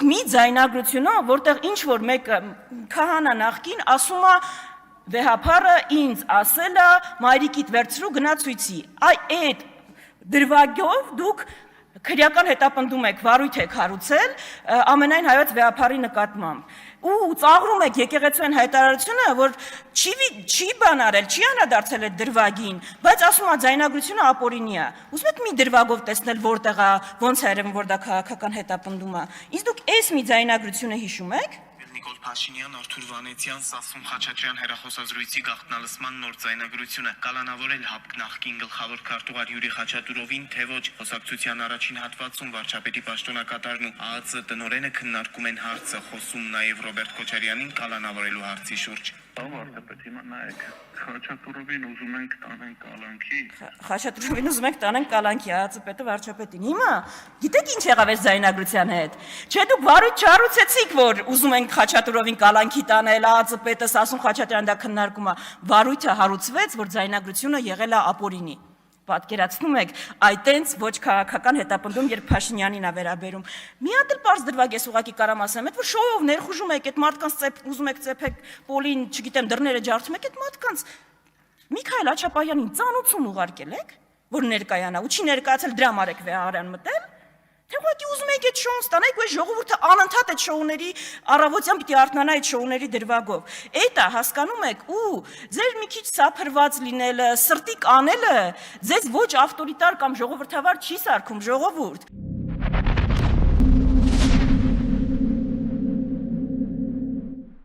Դուք մի ձայնագրությունով, որտեղ ինչ-որ մեկը քահանա նախկին ասում է վեհափառը ինձ ասել է մայրիկիդ վերցրու գնա ցույցի, այդ դրվագով դուք քրեական հետապնդում եք, վարույթ եք հարուցել ամենայն հայոց վեհափառի նկատմամբ ու ծաղրում եք եկեղեցու հայտարարությունը, որ չի բան արել, չի անդրադարձել այդ դրվագին, բայց ասում է ձայնագրությունը ապօրինի է։ Ուզում եք մի դրվագով տեսնել որտեղ է, ոնց է երևում, որ դա քաղաքական հետապնդում է։ Իսկ դուք այս մի ձայնագրությունը հիշում եք։ Նիկոլ Փաշինյան, Արթուր Վանեցյան, Սասուն Խաչատրյան հեռախոսազրույցի գաղտնալսման նոր ձայնագրությունը կալանավորել ՀԱՊԿ նախկին գլխավոր քարտուղար Յուրի Խաչատուրովին, թե ոչ խոսակցության առաջին հատվածում վարչապետի պաշտոնակատարն ու ԱԱԾ տնօրենը քննարկում են հարցը, խոսում նաև Ռոբերտ Քոչարյանին կալանավորելու հարցի շուրջ։ Վարչապետ, հիմա նայեք, Խաչատուրովին ուզում ենք տանեն կալանքի։ Խաչատուրովին ուզում ենք տանեն կալանքի, ԱԱԾ պետը վարչապետին։ Հիմա գիտեք ինչ եղավ այս ձայնագրության հետ։ Չէ, դուք վարույթ չառուցեցիք, որ ուզում ենք Խաչատուրովին կալանքի տանել, ԱԱԾ պետը Սասուն Խաչատրյան դա քննարկում է։ Վարույթը հարուցվեց, որ ձայնագրությունը եղել է ապօրինի։ Պատկերացնում եք, այտենց ոչ քաղաքական հետապնդում, երբ Փաշինյանին է վերաբերում։ Մի հատ էլ պարզ դրվագ ես ուղղակի կարամ ասեմ, այդ որ շոուով ներխուժում եք, այդ մարդկանց ուզում եք ծեփեք պոլին, չգիտեմ, դռները ջարդում եք, այդ մարդկանց Միքայել Աչապահյանին ծանուցում ուղարկել եք, որ ներկայանա, ու չի ներկայացել դրա համար եք վեհարան մտել։ Թե ուղղակի ուզում եք այդ շոուն ստանալ, ու ժողովուրդը անընդհատ այդ շոուների առավոտյան պիտի արթնանա այդ շոուների դրվագով։ Այդ է, հասկանում եք, ու ձեր մի քիչ սափրված լինելը, սրտի կանելը ձեզ ոչ ավտորիտար կամ ժողովրդավար չի սարքում, ժողովուրդ։